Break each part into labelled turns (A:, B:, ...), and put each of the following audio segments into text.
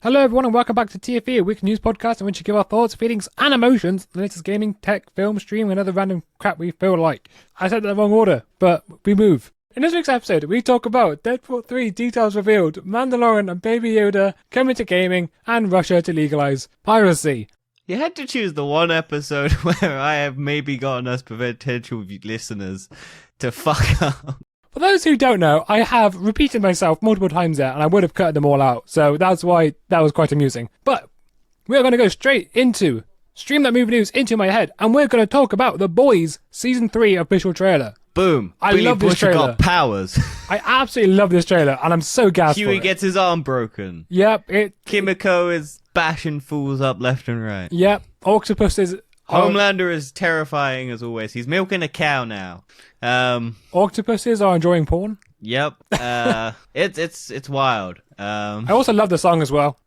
A: Hello everyone and welcome back to TFE, a weekly news podcast in which we give our thoughts, feelings and emotions on the latest gaming, tech, film, stream and other random crap we feel like. I said that in the wrong order, but we move. In this week's episode, we talk about Deadpool 3 details revealed, Mandalorian and Baby Yoda coming to gaming, and Russia to legalize piracy.
B: You had to choose the one episode where I have maybe gotten us potential listeners to fuck up.
A: For those who don't know, I have repeated myself multiple times there, and I would have cut them all out, so that's why that was quite amusing. But we're going to go straight into Stream That Movie News into my head, and we're going to talk about The Boys Season 3 official trailer.
B: Boom.
A: I
B: Billy
A: love this
B: Butcher
A: trailer.
B: got powers.
A: I absolutely love this trailer, and I'm so gassed
B: Huey
A: for it.
B: gets his arm broken.
A: Yep,
B: Kimiko is bashing fools up left and right.
A: Yep, Octopus is...
B: Homelander is terrifying as always. He's milking a cow now.
A: Octopuses are enjoying porn.
B: Yep. It's wild.
A: I also love the song as well.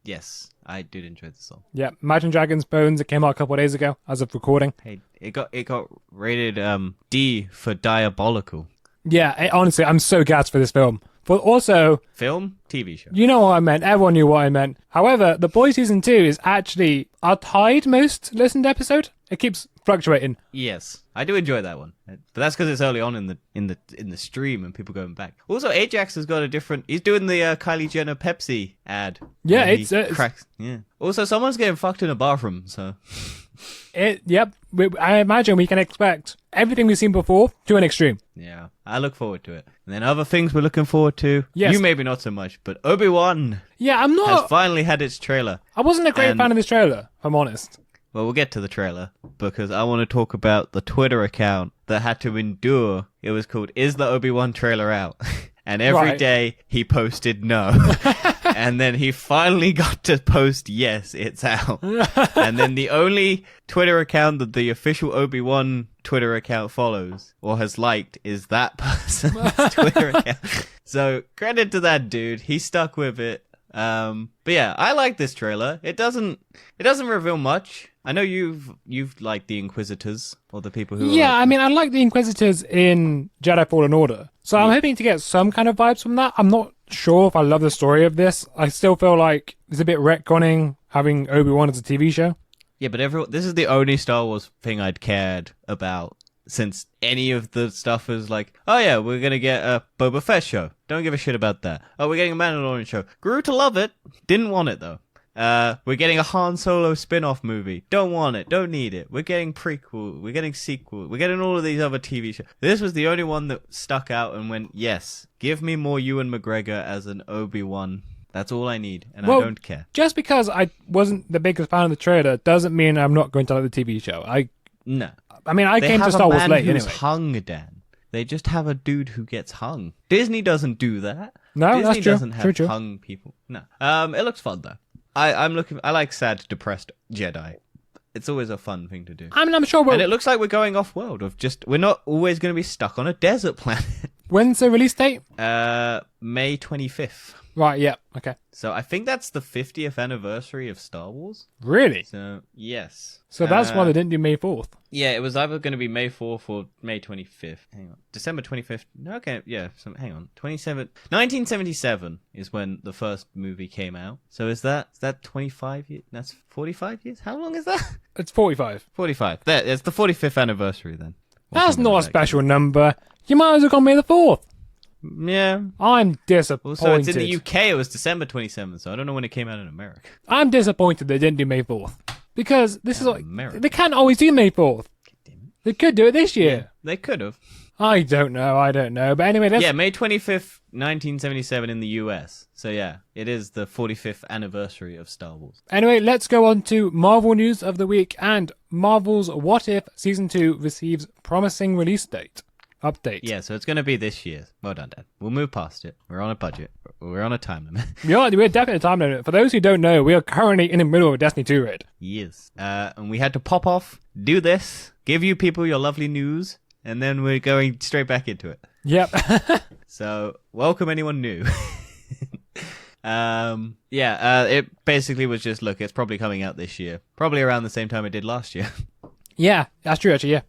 B: Yes, I did enjoy the song.
A: Yep, Imagine Dragons Bones. It came out a couple of days ago as of recording.
B: Hey, it got rated D for diabolical.
A: Yeah, honestly, I'm so gassed for this film. But also...
B: Film? TV show.
A: You know what I meant. Everyone knew what I meant. However, The Boys Season 2 is actually our tied most listened episode. It keeps fluctuating.
B: Yes, I do enjoy that one, but that's because it's early on in the stream and people going back. Also, Ajax has got a different. He's doing the Kylie Jenner Pepsi ad.
A: Yeah, it's
B: cracks. Yeah. Also, someone's getting fucked in a bathroom. So.
A: Yep. I imagine we can expect everything we've seen before to an extreme.
B: Yeah, I look forward to it. And then other things we're looking forward to.
A: Yes.
B: You maybe not so much, but Obi-Wan.
A: Yeah, I'm not.
B: Has finally had its trailer.
A: I wasn't a great fan of this trailer, if I'm honest.
B: Well, we'll get to the trailer because I want to talk about the Twitter account that had to endure. It was called "Is the Obi-Wan trailer out?" And every day he posted no. And then he finally got to post yes, it's out. And then the only Twitter account that the official Obi-Wan Twitter account follows or has liked is that person's Twitter account. So credit to that dude. He stuck with it. But yeah, I like this trailer. It doesn't reveal much. I know you've liked the Inquisitors or the people who.
A: Yeah, I mean, I like the Inquisitors in Jedi Fallen Order, so I'm hoping to get some kind of vibes from that. I'm not sure if I love the story of this. I still feel like it's a bit retconning having Obi-Wan as a TV show.
B: Yeah, but this is the only Star Wars thing I'd cared about since any of the stuff is like, oh yeah, we're gonna get a Boba Fett show. Don't give a shit about that. Oh, we're getting a Mandalorian show. Grew to love it. Didn't want it though. We're getting a Han Solo spin-off movie. Don't want it. Don't need it. We're getting prequel. We're getting sequel. We're getting all of these other TV shows. This was the only one that stuck out and went, yes, give me more Ewan McGregor as an Obi-Wan. That's all I need, and I don't care.
A: Just because I wasn't the biggest fan of the trailer doesn't mean I'm not going to like the TV show.
B: No.
A: I mean, I came to Star Wars late anyway.
B: Hung, Dan. They just have a dude who gets hung. Disney doesn't do that.
A: No,
B: Disney
A: that's true.
B: doesn't have hung people. No. It looks fun though. I like sad, depressed Jedi. It's always a fun thing to do.
A: I mean, I'm sure
B: and it looks like we're going off world we're not always going to be stuck on a desert planet.
A: When's the release date?
B: May 25th.
A: Right, yeah, okay.
B: So I think that's the 50th anniversary of Star Wars.
A: Really?
B: So, yes.
A: So that's why they didn't do May 4th.
B: Yeah, it was either going to be May 4th or May 25th. Hang on. December 25th. No, okay, yeah. So, hang on. 1977 is when the first movie came out. So is that 25 years? That's 45 years? How long is that?
A: It's 45.
B: 45. It's the 45th anniversary then.
A: That's not a special number. You might as well gone May the 4th.
B: Yeah.
A: I'm disappointed.
B: Also, it's in the UK. It was December 27th, so I don't know when it came out in America.
A: I'm disappointed they didn't do May 4th. Because this is like... They can't always do May 4th. They could do it this year.
B: Yeah, they could have.
A: I don't know. But anyway,
B: Yeah, May 25th, 1977 in the US. So yeah, it is the 45th anniversary of Star Wars.
A: Anyway, let's go on to Marvel news of the week and Marvel's What If Season 2 receives promising release date. Update.
B: Yeah, so it's going to be this year. Well done, Dad. We'll move past it. We're on a budget. We're on a time limit.
A: We're definitely a time limit. For those who don't know, we are currently in the middle of a Destiny 2 raid.
B: Yes. And we had to pop off, do this, give you people your lovely news, and then we're going straight back into it.
A: Yep.
B: So, welcome anyone new. It basically was just, look, it's probably coming out this year. Probably around the same time it did last year.
A: Yeah, that's true, actually, yeah.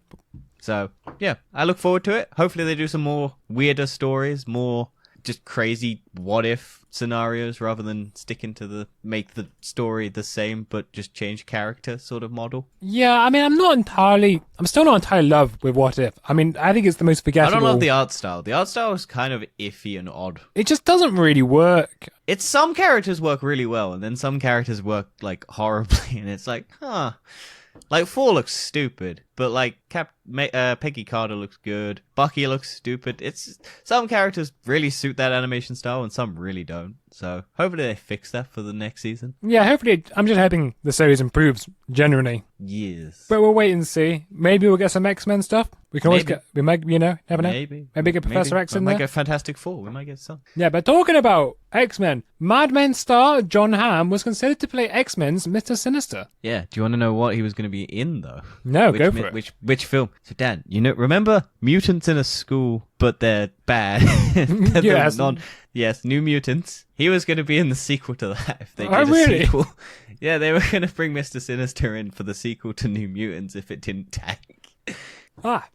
B: So, yeah, I look forward to it. Hopefully they do some more weirder stories, more just crazy what if scenarios rather than sticking to make the story the same but just change character sort of model.
A: Yeah, I mean, I'm still not entirely in love with What If. I mean, I think it's the most forgettable.
B: I don't love the art style. The art style is kind of iffy and odd.
A: It just doesn't really work.
B: It's some characters work really well, and then some characters work like horribly, and it's like, huh. Like, Thor looks stupid, but like Peggy Carter looks good. Bucky looks stupid. It's some characters really suit that animation style, and some really don't. So hopefully they fix that for the next season.
A: Yeah, hopefully. I'm just hoping the series improves generally.
B: Yes,
A: but we'll wait and see. Maybe we'll get some X-Men stuff. We can always get. We might, never know.
B: Maybe
A: get Professor X in
B: there.
A: there.
B: Might get Fantastic Four. We might get some.
A: Yeah, but talking about X-Men, Mad Men star John Hamm was considered to play X-Men's Mr. Sinister.
B: Yeah. Do you want to know what he was going to be in though?
A: No, go for it.
B: Which film? So Dan, remember mutants in a school, but they're bad.
A: Yes.
B: Yes, New Mutants. He was going to be in the sequel to that if they did
A: Oh, really?
B: a sequel. Yeah, they were going to bring Mr. Sinister in for the sequel to New Mutants if it didn't tank.
A: Ah.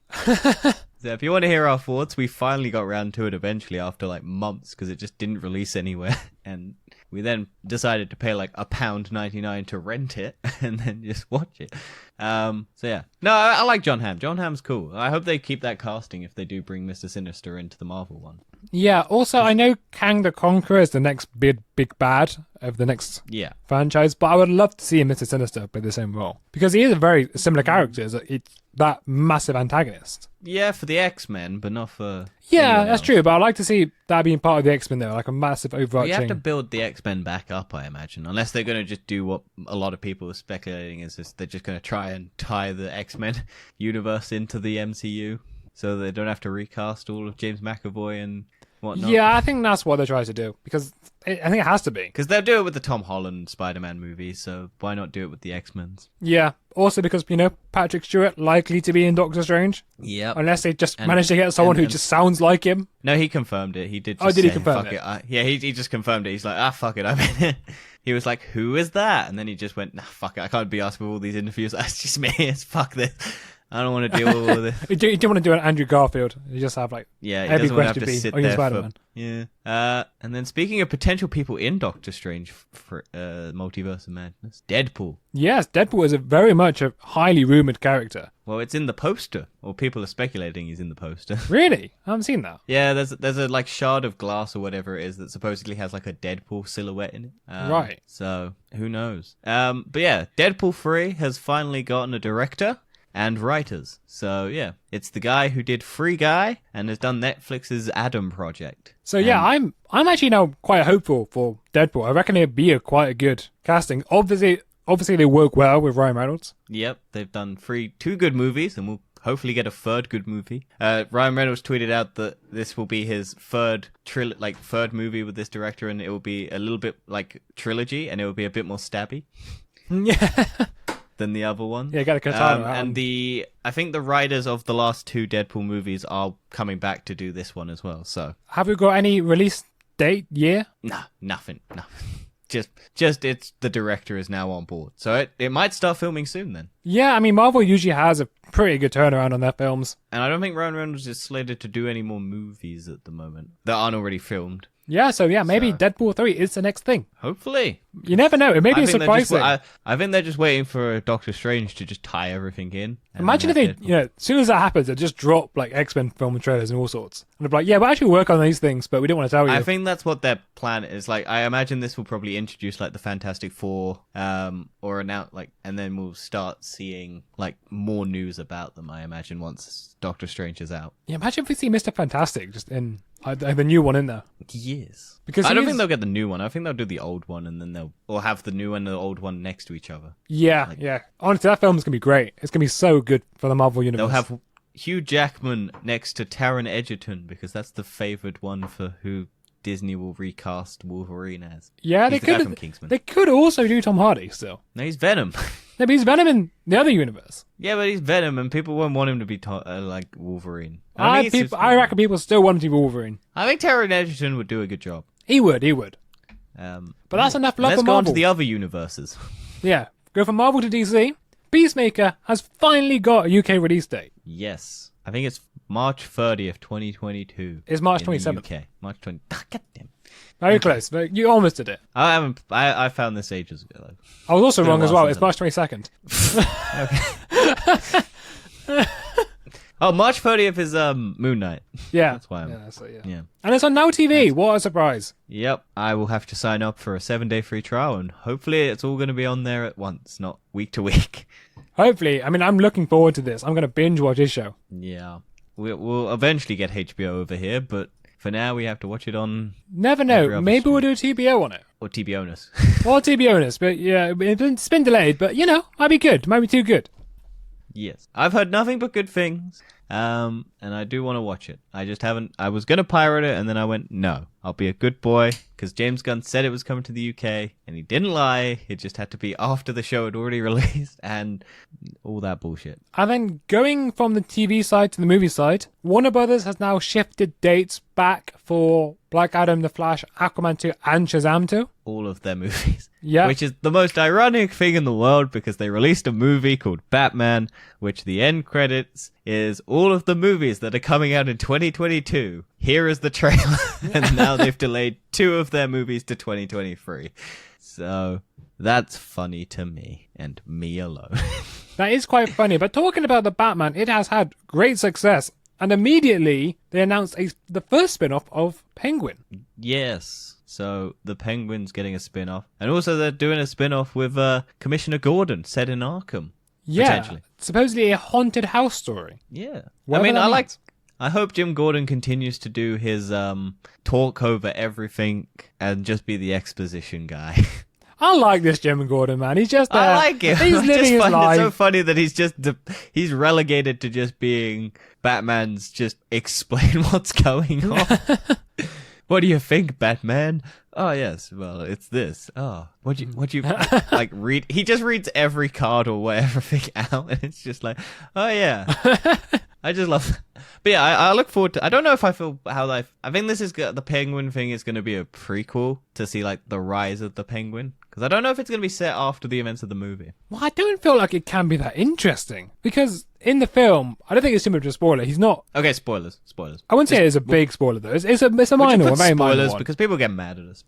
B: So if you want to hear our thoughts, we finally got around to it eventually after like months because it just didn't release anywhere. And we then decided to pay like £1.99 to rent it and then just watch it. So yeah. No, I like John Hamm. John Hamm's cool. I hope they keep that casting if they do bring Mr. Sinister into the Marvel one.
A: Yeah, also I know Kang the Conqueror is the next big bad of the next franchise, but I would love to see Mr. Sinister play the same role. Because he is a very similar character. It's that massive antagonist.
B: Yeah, for the X-Men, but not for...
A: Yeah, that's true, but I'd like to see that being part of the X-Men though, like a massive overarching...
B: You have to build the X-Men back up, I imagine, unless they're going to just do what a lot of people are speculating is they're just going to try and tie the X-Men universe into the MCU so they don't have to recast all of James McAvoy and whatnot.
A: Yeah, I think that's what they're trying to do, because I think it has to be.
B: Because they'll do it with the Tom Holland Spider-Man movie, so why not do it with the X-Men's?
A: Yeah, also because, Patrick Stewart likely to be in Doctor Strange.
B: Yeah.
A: Unless they just manage to get someone who just sounds like him.
B: No, he confirmed it. He did just
A: did he
B: say,
A: confirm
B: fuck
A: it?
B: Yeah, he just confirmed it. He's like, fuck it, I'm in it. He was like, who is that? And then he just went, nah, fuck it, I can't be asked for all these interviews. That's just me, fuck this. I don't want to deal with all this.
A: You don't want to do an Andrew Garfield. You just have,
B: he
A: every
B: doesn't want to
A: question
B: have to
A: be,
B: sit
A: are you
B: there
A: Spider-Man?
B: Yeah. And then speaking of potential people in Doctor Strange for Multiverse of Madness, Deadpool.
A: Yes, Deadpool is very much a highly rumoured character.
B: Well, it's in the poster, or people are speculating he's in the poster.
A: Really? I haven't seen that.
B: Yeah, there's a shard of glass or whatever it is that supposedly has a Deadpool silhouette in it.
A: Right.
B: So who knows? But yeah, Deadpool 3 has finally gotten a director and writers. So yeah, it's the guy who did Free Guy and has done Netflix's Adam Project.
A: So yeah, I'm actually now quite hopeful for Deadpool. I reckon it'd be quite a good casting. Obviously they work well with Ryan Reynolds.
B: Yep, they've done two good movies, and we'll hopefully get a third good movie. Ryan Reynolds tweeted out that this will be his third movie with this director, and it will be a little bit like trilogy, and it will be a bit more stabby.
A: Yeah.
B: Than the other one.
A: Yeah, got a katana.
B: And I think the writers of the last two Deadpool movies are coming back to do this one as well. So
A: have we got any release date, year?
B: Nah, nothing. Just it's the director is now on board. So it might start filming soon then.
A: Yeah, I mean Marvel usually has a pretty good turnaround on their films.
B: And I don't think Ryan Reynolds is slated to do any more movies at the moment that aren't already filmed.
A: Yeah, so maybe Deadpool 3 is the next thing.
B: Hopefully.
A: You never know. It may be a surprise thing.
B: I think they're just waiting for Doctor Strange to just tie everything in.
A: Imagine if they, as soon as that happens, they just drop X-Men film trailers and all sorts. And they're like, yeah, we'll actually work on these things, but we don't want to tell you.
B: I think that's what their plan is. I imagine this will probably introduce the Fantastic Four, or announce and then we'll start seeing more news about them. I imagine once Doctor Strange is out.
A: Yeah, imagine if we see Mr. Fantastic just in the new one in there.
B: Yes,
A: because
B: I don't think they'll get the new one. I think they'll do the old one and then or have the new and the old one next to each other.
A: Yeah, yeah. Honestly, that film's gonna be great. It's gonna be so good for the Marvel universe.
B: They'll have Hugh Jackman next to Taron Egerton because that's the favored one for who Disney will recast Wolverine as.
A: Yeah,
B: he's
A: they could.
B: From Kingsman.
A: They could also do Tom Hardy still.
B: No, he's Venom.
A: No, but he's Venom in the other universe.
B: Yeah, but he's Venom, and people won't want him to be like Wolverine.
A: I reckon people still want him to be Wolverine.
B: I think Taron Egerton would do a good job.
A: He would. But that's enough love for Marvel.
B: Let's go on to the other universes.
A: Yeah, go from Marvel to DC. Peacemaker has finally got a UK release date.
B: Yes. I think it's March 30th, 2022.
A: It's March
B: in the
A: 27th.
B: UK. March 20. God damn.
A: Very close, but you almost did it.
B: I haven't. I found this ages ago. Though.
A: I was also
B: Been a
A: wrong as
B: while
A: well.
B: since
A: It's March 22nd.
B: Oh, March 30th is Moon Knight.
A: Yeah.
B: That's why.
A: That's it,
B: Yeah.
A: And it's on Now TV. What a surprise.
B: Yep. I will have to sign up for a 7-day free trial, and hopefully it's all going to be on there at once, not week to week.
A: Hopefully. I mean, I'm looking forward to this. I'm going to binge watch this show.
B: Yeah. We'll eventually get HBO over here, but for now we have to watch it on...
A: Never know. Maybe we'll do a TBO on it.
B: Or TBOnus.
A: Or TBOnus. But yeah, it's been delayed. But, might be good. Might be too good.
B: Yes. I've heard nothing but good things. And I do want to watch it. I just haven't. I was going to pirate it, and then I went, no, I'll be a good boy, because James Gunn said it was coming to the UK, and he didn't lie. It just had to be after the show had already released, and all that bullshit.
A: And then going from the TV side to the movie side, Warner Brothers has now shifted dates back for Black Adam, The Flash, Aquaman 2, and Shazam 2.
B: All of their movies.
A: Yeah.
B: Which is the most ironic thing in the world, because they released a movie called Batman, which the end credits is all of the movies that are coming out in 2022. Here is the trailer. And now they've delayed 2 of their movies to 2023. So that's funny to me, and me alone.
A: That is quite funny. But talking about the Batman, it has had great success. And immediately they announced the first spin-off of Penguin.
B: Yes. So the Penguin's getting a spin-off. And also they're doing a spin-off with Commissioner Gordon set in Arkham.
A: Yeah.
B: Potentially.
A: Supposedly a haunted house story.
B: Yeah.
A: Whatever
B: I hope Jim Gordon continues to do his talk over everything and just be the exposition guy.
A: I like this Jim Gordon, man. He's just
B: I like him.
A: He's living his life.
B: It's so funny that he's relegated to just being Batman's just explain what's going on. What do you think, Batman? Oh yes, well it's this. Oh, what you like read? He just reads every card or whatever thing out, and it's just like, oh yeah. I just love that. But yeah, I look forward to... I don't know if I feel how I think this is... The Penguin thing is going to be a prequel to see, like, the rise of the Penguin. Because I don't know if it's going to be set after the events of the movie.
A: Well, I don't feel like it can be that interesting. Because in the film, I don't think it's too much of a spoiler. He's not...
B: Okay, spoilers.
A: I wouldn't say it's a big spoiler, though. It's a minor one, very minor one.
B: Because people get mad at us.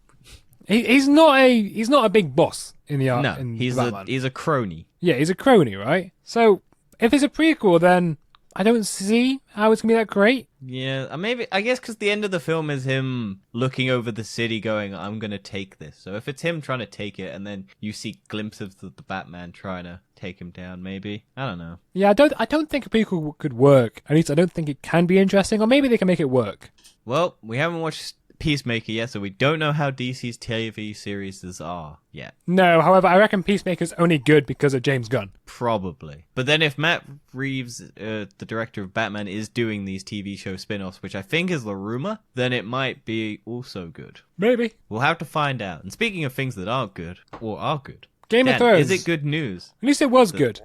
A: He's not a big boss in the art.
B: No, he's a crony.
A: Yeah, he's a crony, right? So, if it's a prequel, then... I don't see how it's going to be that great.
B: Yeah, I guess because the end of the film is him looking over the city going, I'm going to take this. So if it's him trying to take it and then you see glimpses of the Batman trying to take him down, maybe. I don't know.
A: Yeah, I don't think a prequel could work. At least I don't think it can be interesting, or maybe they can make it work.
B: Well, we haven't watched Peacemaker yet, so we don't know how DC's TV series are yet.
A: No, however, I reckon Peacemaker's only good because of James Gunn.
B: Probably. But then if Matt Reeves, the director of Batman, is doing these TV show spin-offs, which I think is the rumor, then it might be also good.
A: Maybe.
B: We'll have to find out. And speaking of things that aren't good, or are good,
A: Game of Thrones.
B: Is it good news?
A: At least it was good.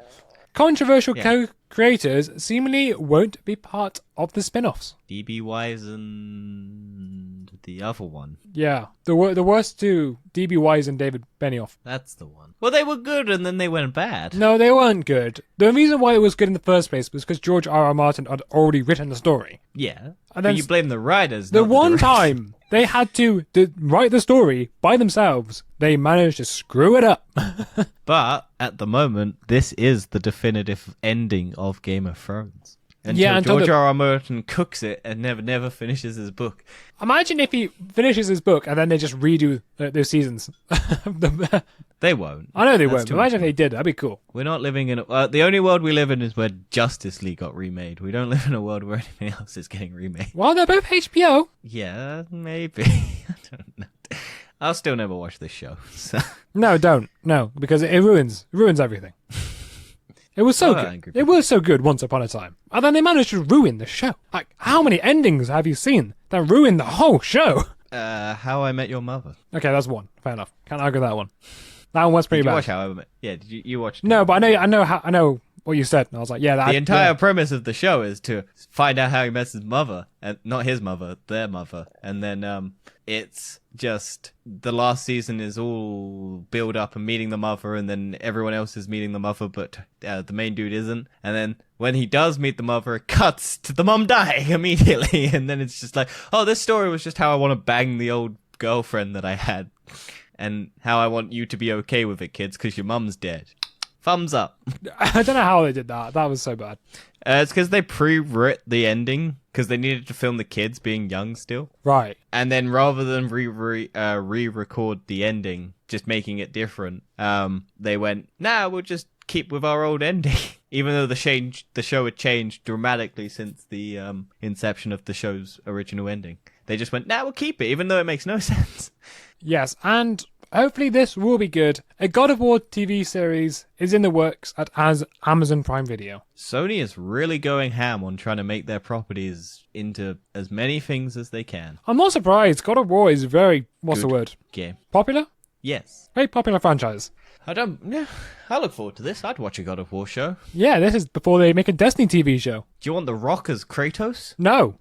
A: Controversial co-creators seemingly won't be part of the spin-offs.
B: DB Wise and the other one.
A: Yeah, the worst two, DB Wise and David Benioff.
B: That's the one. Well, they were good and then they went bad.
A: No, they weren't good. The reason why it was good in the first place was because George R.R. Martin had already written the story.
B: Yeah,
A: and then
B: but you blame the writers.
A: The
B: not
A: one
B: the
A: time they had to write the story by themselves, they managed to screw it up.
B: But at the moment, this is the definitive ending of Game of Thrones. Until George R.R. Martin cooks it and never finishes his book.
A: Imagine if he finishes his book and then they just redo those seasons.
B: They won't.
A: I know they won't. Imagine if they did. That'd be cool.
B: We're not living in... the only world we live in is where Justice League got remade. We don't live in a world where anything else is getting remade.
A: Well, they're both HBO.
B: Yeah, maybe. I don't know. I'll still never watch this show. So.
A: No, don't. No, because it ruins everything. It was so good. It was so good once upon a time. And then they managed to ruin the show. Like, how many endings have you seen that ruined the whole show?
B: How I Met Your Mother.
A: Okay, that's one. Fair enough. Can't argue that one. That one was pretty bad.
B: Did you watch How I Met? Yeah, did you watch?
A: No, but I know what you said. And I was like, yeah.
B: The entire premise of the show is to find out how he met his mother, and not his mother, their mother, and then it's just the last season is all build up and meeting the mother, and then everyone else is meeting the mother, but the main dude isn't. And then when he does meet the mother, it cuts to the mom dying immediately. And then it's just like, oh, this story was just how I want to bang the old girlfriend that I had, and how I want you to be okay with it, kids, because your mum's dead. Thumbs up.
A: I don't know how they did that. That was so bad.
B: It's because they pre-writ the ending because they needed to film the kids being young still.
A: Right.
B: And then rather than re-record the ending, just making it different, they went, nah, we'll just keep with our old ending. Even though the show had changed dramatically since the inception of the show's original ending. They just went, nah, we'll keep it, even though it makes no sense.
A: Yes, and hopefully this will be good. A God of War TV series is in the works at Amazon Prime Video.
B: Sony is really going ham on trying to make their properties into as many things as they can.
A: I'm not surprised. God of War is very, what's
B: Good
A: the word?
B: Game.
A: Popular?
B: Yes.
A: Very popular franchise.
B: I look forward to this. I'd watch a God of War show.
A: Yeah, this is before they make a Destiny TV show.
B: Do you want The Rock as Kratos?
A: No.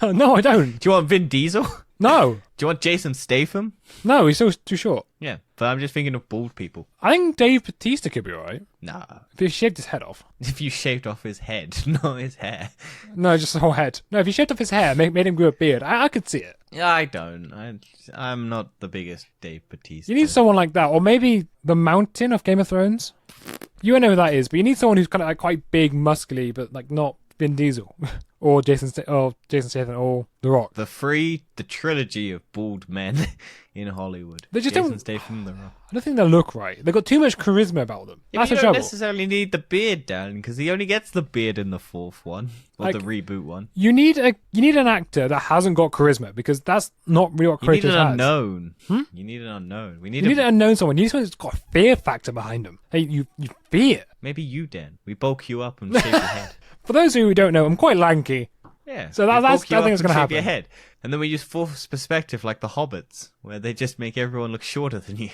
A: No, I don't.
B: Do you want Vin Diesel?
A: No.
B: Do you want Jason Statham?
A: No, he's still too short.
B: Yeah, but I'm just thinking of bald people.
A: I think Dave Bautista could be alright.
B: Nah.
A: If he shaved his head off.
B: If you shaved off his head, not his hair.
A: No, just the whole head. No, if you shaved off his hair, made him grow a beard, I could see it.
B: Yeah, I don't. I'm not the biggest Dave Bautista.
A: You need someone like that, or maybe the Mountain of Game of Thrones. You know who that is, but you need someone who's kind of like quite big, muscly, but like not Vin Diesel or Jason Statham or The Rock.
B: The trilogy of bald men in Hollywood.
A: They just
B: Jason
A: don't.
B: Statham, The Rock.
A: I don't think they look right. They've got too much charisma about them.
B: Yeah,
A: That's the
B: you don't
A: trouble.
B: necessarily need the beard down because he only gets the beard in the fourth one or
A: Like,
B: the reboot one.
A: You need an actor that hasn't got charisma because that's not really what
B: You need
A: Kratos
B: an
A: has.
B: unknown. You need an unknown.
A: You need an unknown someone. You need someone who's got a fear factor behind them. Hey, you fear.
B: Maybe you, Dan. We bulk you up and shave your head.
A: For those who don't know, I'm quite lanky.
B: Yeah.
A: So
B: we
A: that's
B: bulk you
A: I
B: up
A: think it's
B: and
A: going to
B: shave
A: happen.
B: your head. And then we use forced perspective like the Hobbits, where they just make everyone look shorter than you.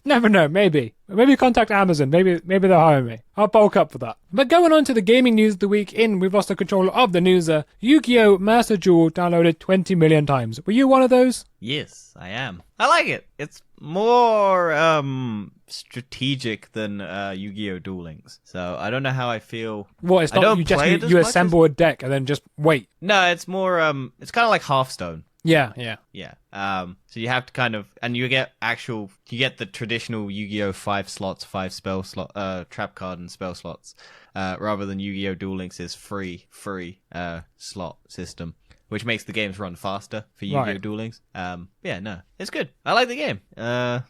A: Never know, maybe. Maybe contact Amazon. Maybe they'll hire me. I'll bulk up for that. But going on to the gaming news of the week we've lost the control of the newser. Yu-Gi-Oh! Master Duel downloaded 20 million times. Were you one of those?
B: Yes, I am. I like it. It's more strategic than Yu-Gi-Oh! Duel Links. So I don't know how I feel.
A: Well, it's
B: I
A: not.
B: don't
A: You just
B: play it as
A: you
B: much
A: assemble a deck and then just wait.
B: No, it's more it's kind of like Hearthstone.
A: Yeah.
B: Yeah. So you have to kind of, and you get the traditional Yu-Gi-Oh! 5 slots, 5 spell slot, trap card and spell slots, rather than Yu-Gi-Oh! Duel Links is free slot system, which makes the games run faster for Yu-Gi-Oh!
A: Right.
B: Duel Links. Yeah, no, it's good. I like the game.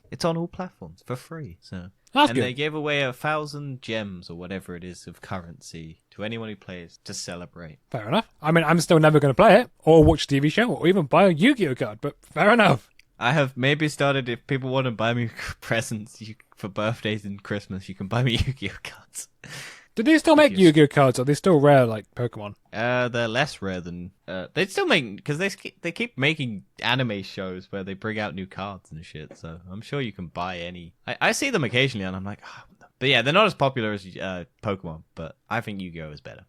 B: It's on all platforms for free, so.
A: That's
B: And
A: good.
B: they gave away 1,000 gems or whatever it is of currency to anyone who plays to celebrate.
A: Fair enough. I mean, I'm still never going to play it, or watch a TV show, or even buy a Yu-Gi-Oh! card, but fair enough.
B: I have maybe started, if people want to buy me presents for birthdays and Christmas, you can buy me Yu-Gi-Oh! cards.
A: Do they still make Yu-Gi-Oh! cards, or are they still rare like Pokemon?
B: They're less rare than... they still make... Because they keep making anime shows where they bring out new cards and shit, so I'm sure you can buy any... I see them occasionally and I'm like... Oh. But yeah, they're not as popular as Pokemon, but I think Yu-Gi-Oh! is better.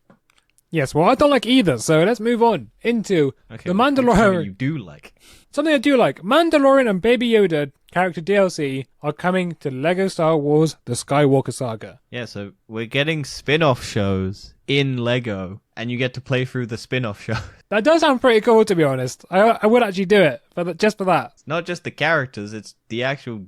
A: Yes, well, I don't like either, so let's move on into the Mandalorian.
B: You do like.
A: Something I do like. Mandalorian and Baby Yoda character DLC are coming to LEGO Star Wars The Skywalker Saga.
B: Yeah, so we're getting spin-off shows in LEGO, and you get to play through the spin-off show.
A: That does sound pretty cool, to be honest. I would actually do it, just for that.
B: It's not just the characters, it's the actual,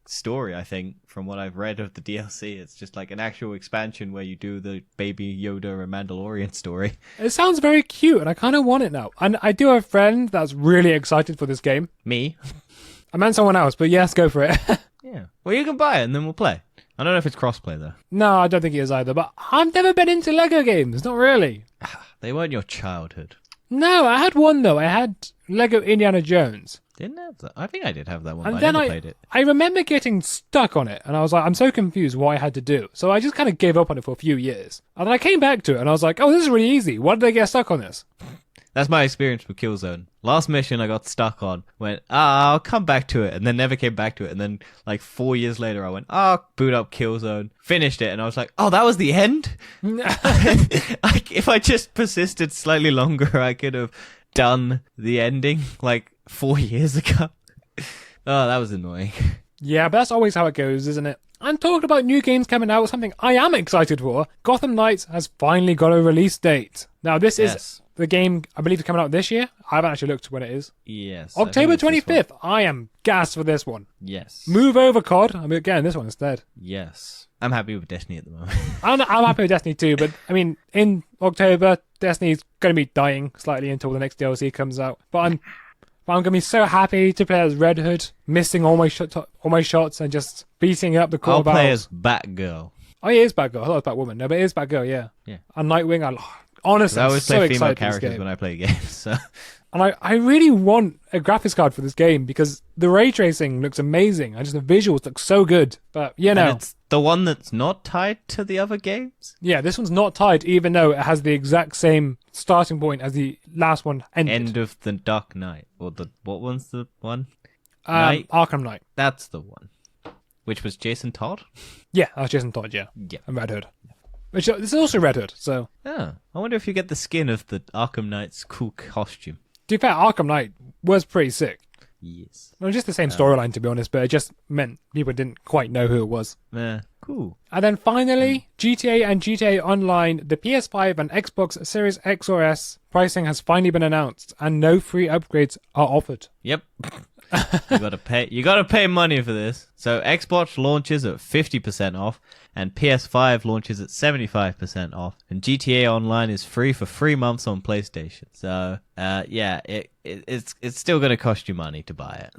B: story, I think, from what I've read of the DLC. It's just, an actual expansion where you do the Baby Yoda and Mandalorian story.
A: It sounds very cute, and I kind of want it now. And I do have a friend that's really excited for this game.
B: Me?
A: I meant someone else, but yes, go for it.
B: Yeah. Well, you can buy it, and then we'll play. I don't know if it's crossplay, though.
A: No, I don't think it is either, but I've never been into LEGO games, not really.
B: They weren't your childhood.
A: No, I had one, though. I had LEGO Indiana Jones.
B: Didn't have that. I think I did have that one,
A: And
B: but
A: then
B: I never played it.
A: I remember getting stuck on it, and I was like, I'm so confused what I had to do. So I just kind of gave up on it for a few years. And then I came back to it, and I was like, oh, this is really easy. Why did I get stuck on this?
B: That's my experience with Killzone. Last mission I got stuck on, went, I'll come back to it, and then never came back to it. And then, 4 years later, I went, boot up Killzone, finished it, and I was like, oh, that was the end? If I just persisted slightly longer, I could have done the ending like 4 years ago. Oh, that was annoying.
A: Yeah, but that's always how it goes, isn't it? And talking about new games coming out, something I am excited for, Gotham Knights has finally got a release date. Now, this is the game, I believe, is coming out this year. I haven't actually looked when it is.
B: Yes.
A: October 25th. I am gassed for this one.
B: Yes.
A: Move over, COD. I'm getting this one instead.
B: Yes. I'm happy with Destiny at the moment.
A: I'm happy with Destiny too, but I mean, in October, Destiny's going to be dying slightly until the next DLC comes out. But I'm going to be so happy to play as Red Hood, missing all my shots and just beating up the core
B: I'll play
A: battles.
B: as Batgirl.
A: Oh, he is Batgirl. I thought it was Batwoman. No, but it is Batgirl, yeah.
B: Yeah.
A: And Nightwing, honestly,
B: I
A: I'm
B: always
A: so
B: play
A: excited
B: female
A: for this
B: characters
A: game.
B: when I play games, so...
A: And I really want a graphics card for this game because the ray tracing looks amazing and just the visuals look so good. But, you know.
B: And it's the one that's not tied to the other games?
A: Yeah, this one's not tied even though it has the exact same starting point as the last one ended.
B: End of the Dark Knight. Or what one's the one? Knight?
A: Arkham Knight.
B: That's the one. Which was Jason Todd?
A: Yeah, that's Jason Todd, yeah.
B: Yeah.
A: And Red Hood. Which this is also Red Hood, so...
B: Oh, I wonder if you get the skin of the Arkham Knight's cool costume.
A: To be fair, Arkham Knight was pretty sick.
B: Yes.
A: It was just the same storyline, to be honest, but it just meant people didn't quite know who it was.
B: Cool.
A: And then finally, GTA and GTA Online, the PS5 and Xbox Series X or S pricing has finally been announced, and no free upgrades are offered.
B: Yep. You gotta pay money for this. So Xbox launches at 50% off, and PS5 launches at 75% off, and GTA Online is free for 3 months on PlayStation. So yeah, it's still gonna cost you money to buy it.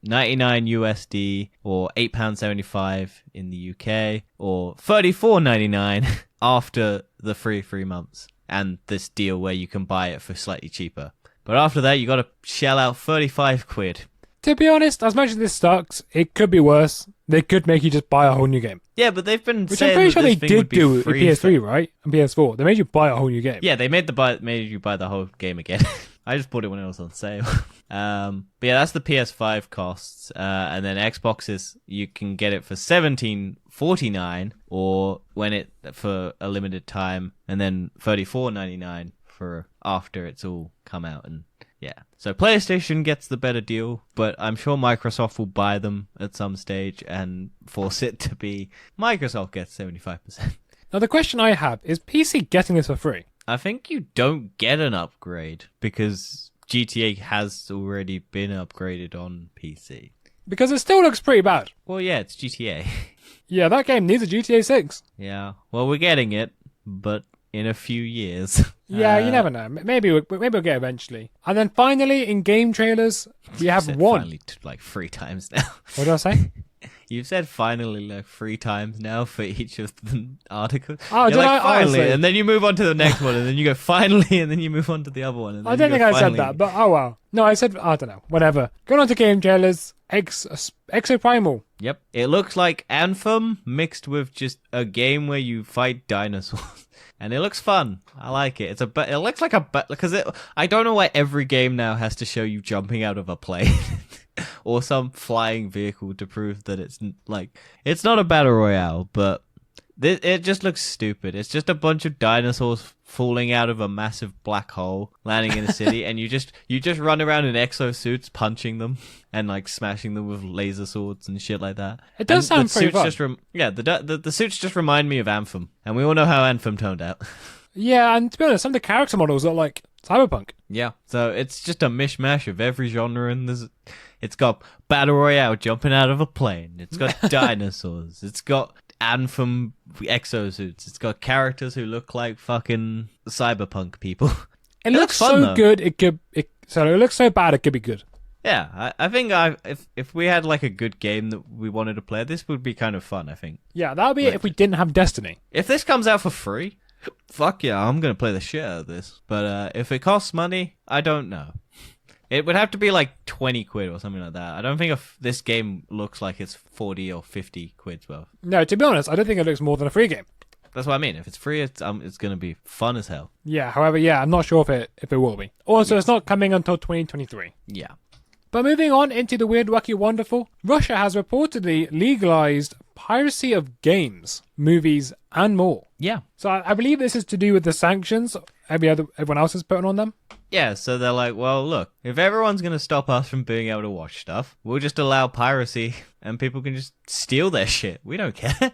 B: 99 USD or £8.75 in the UK, or $34.99 after the free 3 months, and this deal where you can buy it for slightly cheaper. But after that, you got to shell out 35 quid.
A: To be honest, as much as this sucks, it could be worse. They could make you just buy a whole new game.
B: Yeah, but they've been
A: Which
B: saying
A: I'm pretty
B: that
A: sure
B: this
A: they
B: thing would
A: did
B: be
A: do in
B: free
A: PS3, right? And PS4. They made you buy a whole new game.
B: Yeah, they made you buy the whole game again. I just bought it when it was on sale. But yeah, that's the PS5 costs. And then Xboxes, you can get it for $17.49 or when it for a limited time, and then $34.99 for after it's all come out. And yeah, so PlayStation gets the better deal, but I'm sure Microsoft will buy them at some stage and force it to be Microsoft gets 75%.
A: Now the question I have, is PC getting this for free?
B: I think you don't get an upgrade because GTA has already been upgraded on PC.
A: Because it still looks pretty bad.
B: Well, yeah, it's GTA.
A: Yeah, that game needs a GTA 6.
B: Yeah, well, we're getting it, but in a few years.
A: Yeah, you never know. Maybe we'll get it eventually. And then finally, in game trailers, we have
B: said
A: one.
B: Finally, like 3 times now.
A: What did I say?
B: You've said finally like 3 times now for each of the articles.
A: Oh,
B: You're
A: did
B: like,
A: I?
B: finally,
A: Honestly.
B: and then you move on to the next one, and then you go finally, and then you move on to the other one. And then
A: I don't
B: you
A: think
B: go,
A: I said
B: finally.
A: that, but oh well. No, I said, I don't know. Whatever. Going on to game trailers, Exoprimal.
B: Yep. It looks like Anthem mixed with just a game where you fight dinosaurs. And it looks fun. I like it. It looks like because I don't know why every game now has to show you jumping out of a plane or some flying vehicle to prove that it's not a battle royale, but it just looks stupid. It's just a bunch of dinosaurs falling out of a massive black hole, landing in a city, and you just run around in exosuits punching them and like smashing them with laser swords and shit like that.
A: It does sound pretty fun.
B: The suits just remind me of Anthem, and we all know how Anthem turned out.
A: Yeah, and to be honest, some of the character models are like Cyberpunk.
B: Yeah, so it's just a mishmash of every genre, and it's got battle royale jumping out of a plane. It's got dinosaurs. It's got Anthem exosuits. It's got characters who look like fucking cyberpunk people.
A: It looks
B: fun,
A: so
B: though.
A: good. It looks so bad. It could be good.
B: Yeah, I think if we had like a good game that we wanted to play, this would be kind of fun. I think.
A: Yeah, that would be it if we didn't have Destiny.
B: If this comes out for free, fuck yeah, I'm gonna play the shit out of this. But if it costs money, I don't know. It would have to be like 20 quid or something like that. I don't think this game looks like it's 40 or 50 quid's worth.
A: No, to be honest, I don't think it looks more than a free game.
B: That's what I mean. If it's free, it's gonna be fun as hell.
A: Yeah, however, yeah, I'm not sure if it will be. Also, It's not coming until 2023.
B: Yeah.
A: But moving on into the weird, wacky, wonderful, Russia has reportedly legalized piracy of games, movies, and more.
B: Yeah.
A: So I believe this is to do with the sanctions everyone else is putting on them.
B: Yeah, so they're like, well, look, if everyone's going to stop us from being able to watch stuff, we'll just allow piracy and people can just steal their shit. We don't care.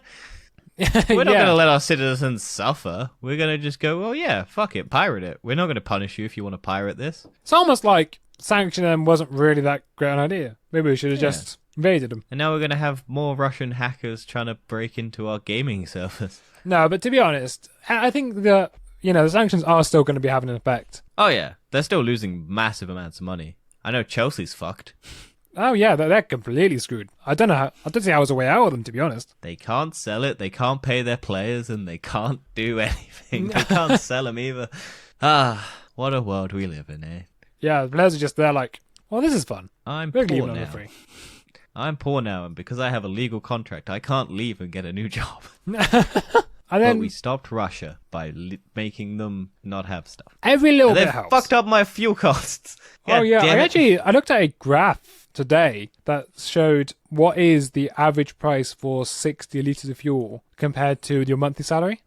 B: We're not going to let our citizens suffer. We're going to just go, well, yeah, fuck it, pirate it. We're not going to punish you if you want to pirate this.
A: It's almost like sanctioning them wasn't really that great an idea. Maybe we should have just invaded them.
B: And now we're going to have more Russian hackers trying to break into our gaming servers.
A: No, but to be honest, I think the sanctions are still going to be having an effect.
B: Oh, yeah. They're still losing massive amounts of money. I know Chelsea's fucked.
A: Oh, yeah, they're completely screwed. I don't see how there's a way out of them, to be honest.
B: They can't sell it, they can't pay their players, and they can't do anything. They can't sell them either. Ah, what a world we live in, eh?
A: Yeah, the players are just there like, well, this is fun.
B: I'm
A: We're
B: poor
A: leaving
B: now.
A: on free.
B: I'm poor now, and because I have a legal contract, I can't leave and get a new job.
A: And then
B: But we stopped Russia by making them not have stuff.
A: every little
B: And
A: bit
B: they
A: helps.
B: fucked up my fuel costs.
A: Oh,
B: God
A: yeah.
B: damn it.
A: I looked at a graph today that showed what is the average price for 60 litres of fuel compared to your monthly salary.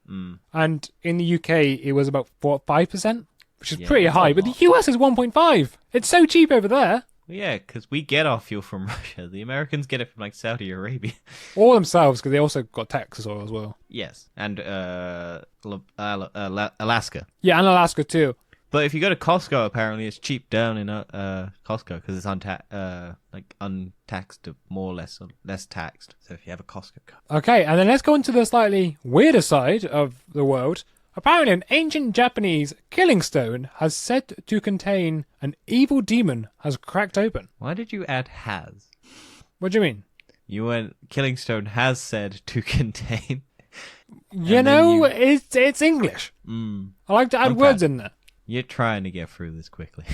A: And in the UK, it was about 5%, which is pretty
B: that's a
A: high. But the
B: lot.
A: US is 1.5. It's so cheap over there.
B: Yeah, because we get our fuel from Russia. The Americans get it from, like, Saudi Arabia.
A: All themselves, because they also got Texas oil as well.
B: Yes, and Alaska.
A: Yeah, and Alaska too.
B: But if you go to Costco, apparently it's cheap down in Costco because it's untaxed, more or less taxed. So if you have a Costco card.
A: Okay, and then let's go into the slightly weirder side of the world. Apparently, an ancient Japanese killing stone has said to contain an evil demon has cracked open.
B: Why did you add has?
A: What do you mean?
B: You went killing stone has said to contain.
A: It's English. I like to add words in there.
B: You're trying to get through this quickly.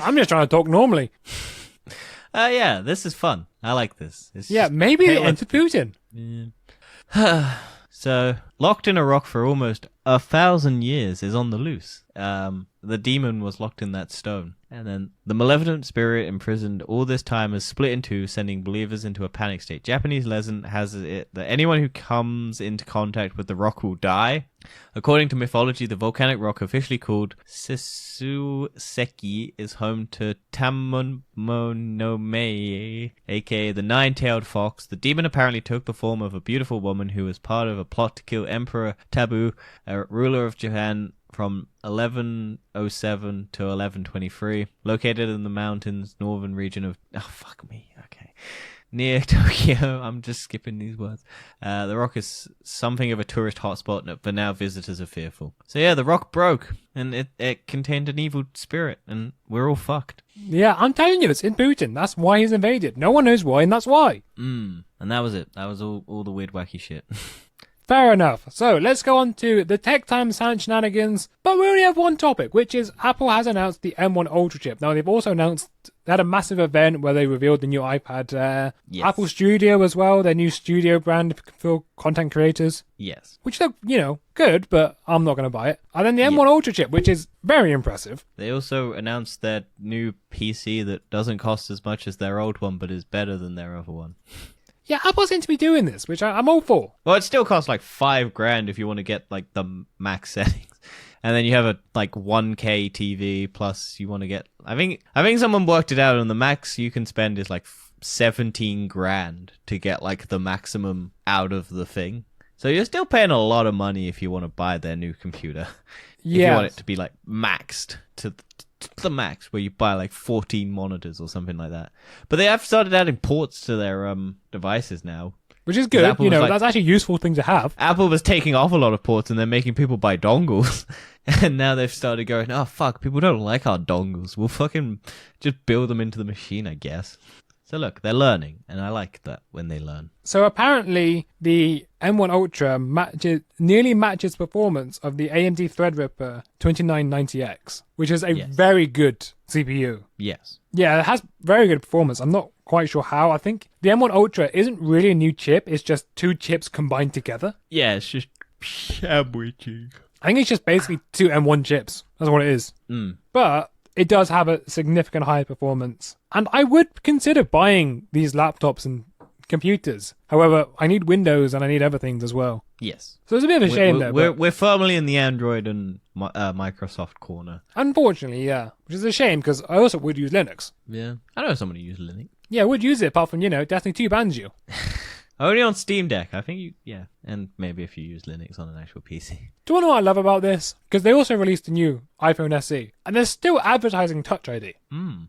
A: I'm just trying to talk normally.
B: Yeah, this is fun. I like this.
A: Maybe they entered Putin.
B: So, locked in a rock for almost 1,000 years is on the loose. The demon was locked in that stone. And then the malevolent spirit imprisoned all this time has split in two, sending believers into a panic state. Japanese legend has it that anyone who comes into contact with the rock will die. According to mythology, the volcanic rock, officially called Sesuseki, is home to Tamonome, aka the nine-tailed fox. The demon apparently took the form of a beautiful woman who was part of a plot to kill Emperor Tabu, a ruler of Japan, from 1107 to 1123, located in the mountains northern region of... Oh, fuck me. Okay. Near Tokyo. I'm just skipping these words. The rock is something of a tourist hotspot, but now visitors are fearful. So yeah, the rock broke, and it contained an evil spirit, and we're all fucked.
A: Yeah, I'm telling you, it's in Putin. That's why he's invaded. No one knows why, and that's why.
B: And that was it. That was all the weird, wacky shit.
A: Fair enough. So let's go on to the Tech Time shenanigans. But we only have one topic, which is Apple has announced the M1 Ultra chip. Now, they've also announced they had a massive event where they revealed the new iPad.
B: Yes.
A: Apple Studio as well, their new studio brand for content creators.
B: Yes.
A: Which look, good, but I'm not going to buy it. And then the M1 Ultra chip, which is very impressive.
B: They also announced their new PC that doesn't cost as much as their old one, but is better than their other one.
A: Yeah, Apple seems to be doing this, which I'm all for.
B: Well, it still costs like $5,000 if you want to get like the max settings, and then you have a like 1K TV plus you want to get. I think someone worked it out, and the max you can spend is like $17,000 to get like the maximum out of the thing. So you're still paying a lot of money if you want to buy their new computer.
A: Yeah,
B: if you want it to be like maxed to the max, where you buy like 14 monitors or something like that. But they have started adding ports to their devices now,
A: which is good.
B: Apple was like-
A: that's actually a useful thing to have.
B: Apple was taking off a lot of ports, and they're making people buy dongles. And now they've started going, oh fuck, people don't like our dongles, we'll fucking just build them into the machine, I guess. So look, they're learning, and I like that when they learn.
A: So apparently the M1 Ultra nearly matches performance of the AMD Threadripper 2990X, which is a very good CPU.
B: Yes.
A: Yeah, it has very good performance. I'm not quite sure how. I think the M1 Ultra isn't really a new chip. It's just two chips combined together.
B: Yeah, it's just sandwiching.
A: I think it's just basically two M1 chips. That's what it is. But it does have a significant higher performance. And I would consider buying these laptops and computers. However, I need Windows and I need other things as well.
B: Yes.
A: So it's a bit of a shame, though.
B: We're firmly in the Android and Microsoft corner.
A: Unfortunately, yeah. Which is a shame, because I also would use Linux.
B: Yeah, I know someone who uses Linux.
A: Yeah, I would use it, apart from, Destiny 2 bans you.
B: Only on Steam Deck, I think and maybe if you use Linux on an actual PC.
A: Do you want to know what I love about this? Because they also released a new iPhone SE, and they're still advertising Touch ID.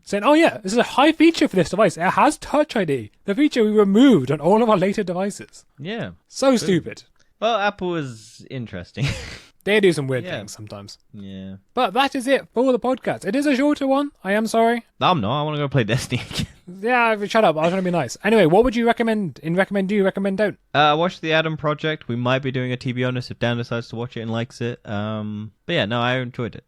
A: Saying, oh yeah, this is a high feature for this device. It has Touch ID. The feature we removed on all of our later devices.
B: Yeah.
A: So stupid.
B: Well, Apple is interesting.
A: They do some weird things sometimes.
B: Yeah.
A: But that is it for the podcast. It is a shorter one. I am sorry.
B: I'm not. I want to go play Destiny again.
A: Yeah, shut up. I was trying to be nice. Anyway, what would you recommend? Recommend don't?
B: Watch The Adam Project. We might be doing a To Be Honest if Dan decides to watch it and likes it. But yeah, no, I enjoyed it.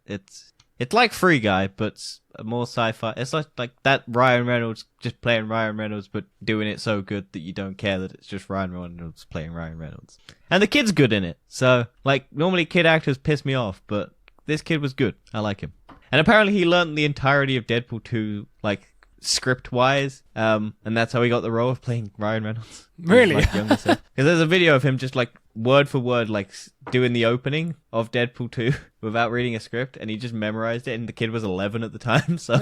B: It's like Free Guy, but more sci-fi. It's like that Ryan Reynolds just playing Ryan Reynolds, but doing it so good that you don't care that it's just Ryan Reynolds playing Ryan Reynolds. And the kid's good in it. So, normally kid actors piss me off, but this kid was good. I like him. And apparently he learned the entirety of Deadpool 2, script-wise, and that's how he got the role of playing Ryan Reynolds.
A: Really?
B: Because there's a video of him just, word for word, doing the opening of Deadpool 2 without reading a script, and he just memorized it, and the kid was 11 at the time, so...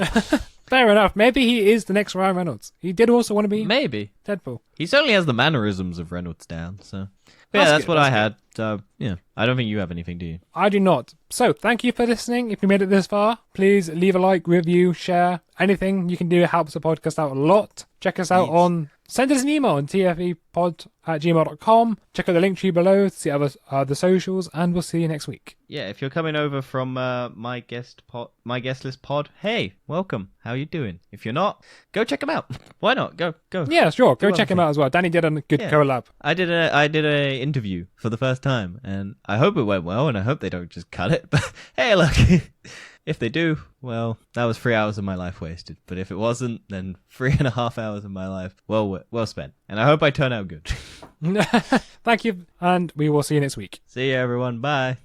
A: Fair enough. Maybe he is the next Ryan Reynolds. He did also want to be
B: Maybe.
A: Deadpool.
B: He certainly has the mannerisms of Reynolds down, so... But yeah, that's what I had. So, yeah. I don't think you have anything, do you?
A: I do not. So, thank you for listening. If you made it this far, please leave a like, review, share. Anything you can do helps the podcast out a lot. Check us out on... Send us an email on tfepod@gmail.com. Check out the link tree below to see the socials, and we'll see you next week.
B: Yeah, if you're coming over from my guest list pod, hey, welcome. How you doing? If you're not, go check them out. Why not? Go.
A: Yeah, sure. Go check him out as well. Danny did a good collab.
B: I did a interview for the first time, and I hope it went well, and I hope they don't just cut it. But hey, look. If they do, well, that was 3 hours of my life wasted. But if it wasn't, then 3.5 hours of my life well spent. And I hope I turn out good.
A: Thank you, and we will see you next week.
B: See you, everyone. Bye.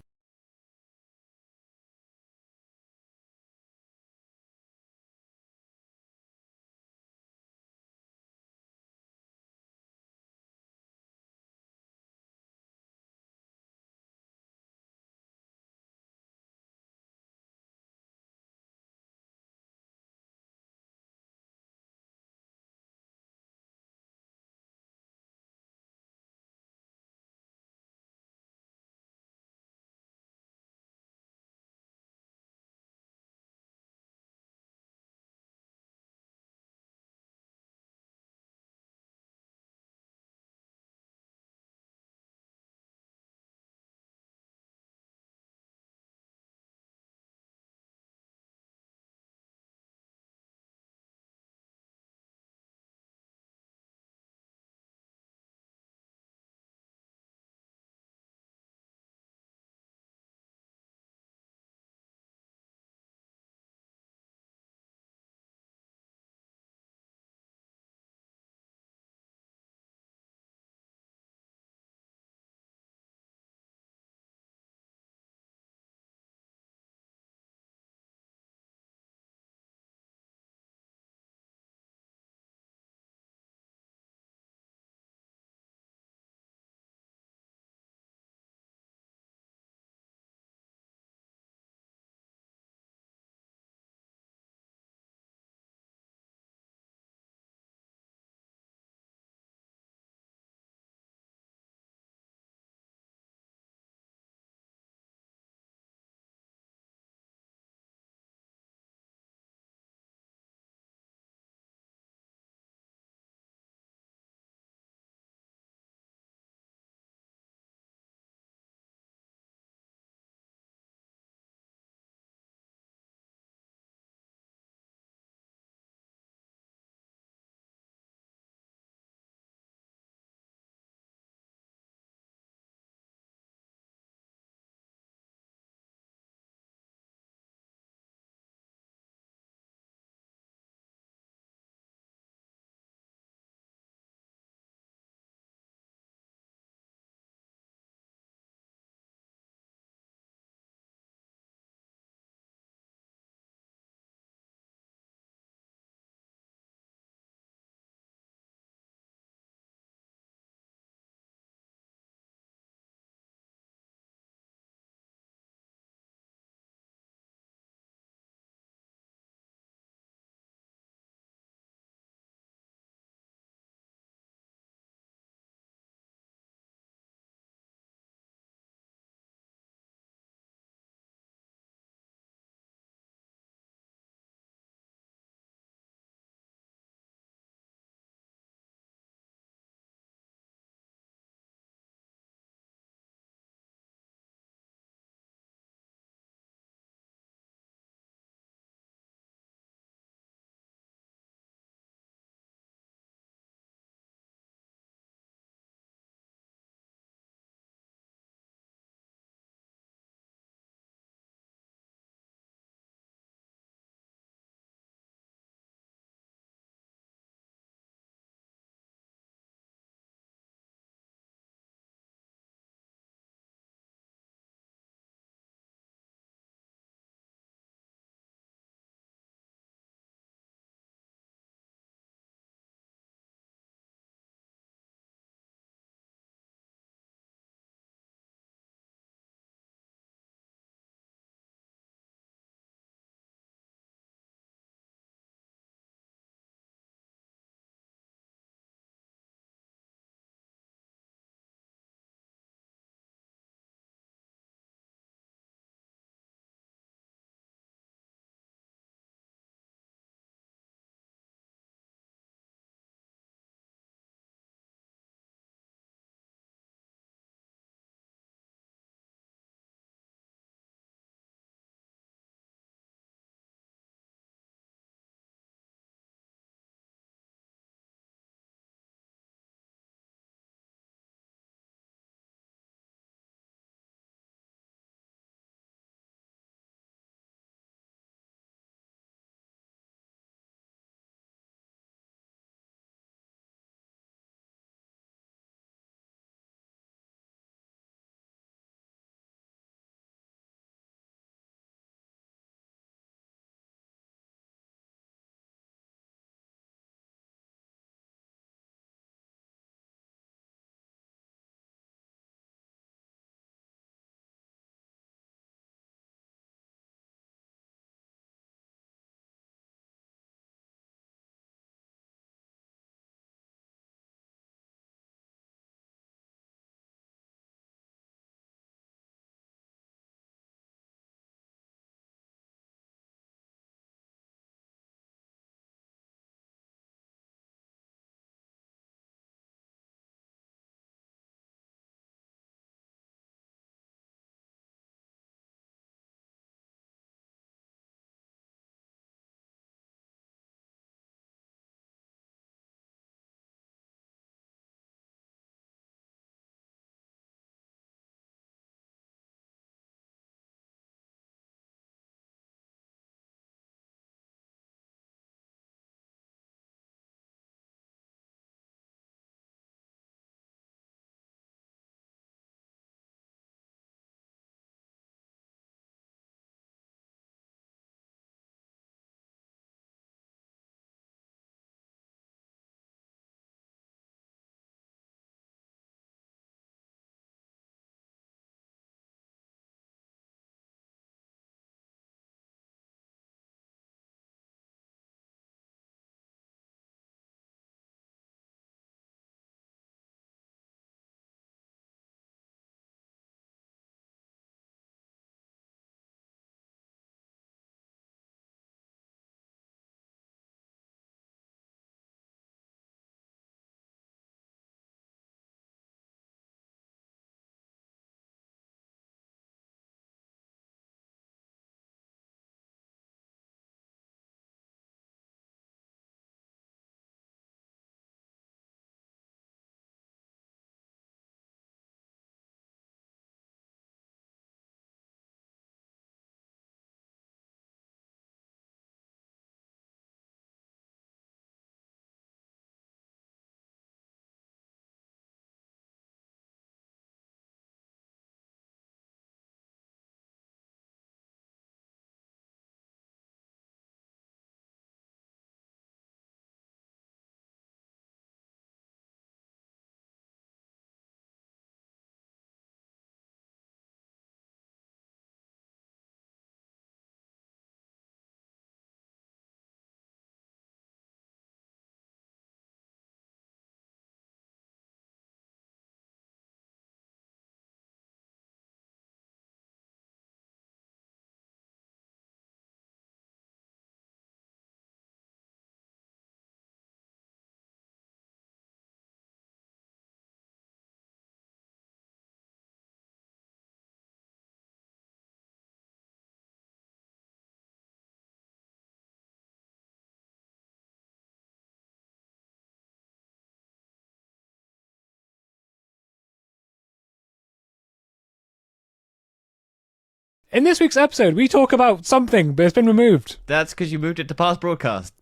A: In this week's episode, we talk about something, but it's been removed.
B: That's because you moved it to past broadcast.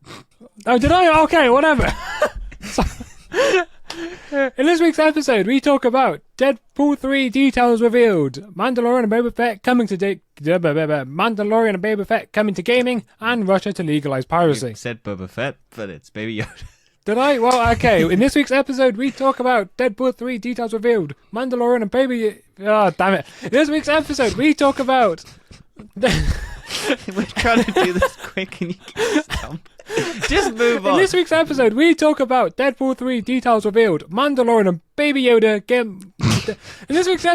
A: Oh, did I? Okay, whatever. In this week's episode, we talk about Deadpool 3 details revealed, Mandalorian and Boba Fett coming to Mandalorian and Boba Fett coming to gaming, and Russia to legalize piracy.
B: You said Boba Fett, but it's Baby Yoda.
A: Did I? Well, okay. In this week's episode, we talk about Deadpool 3 details revealed, Mandalorian and Baby... Oh, damn it. In this week's episode, we talk about...
B: We're trying to do this quick and you can't stop. Just move on.
A: In this week's episode, we talk about Deadpool 3 details revealed, Mandalorian and Baby Yoda In this week's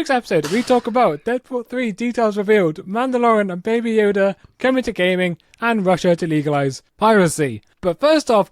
A: episode, we talk about Deadpool 3 details revealed, Mandalorian and Baby Yoda coming to gaming, and Russia to legalize piracy. But first off,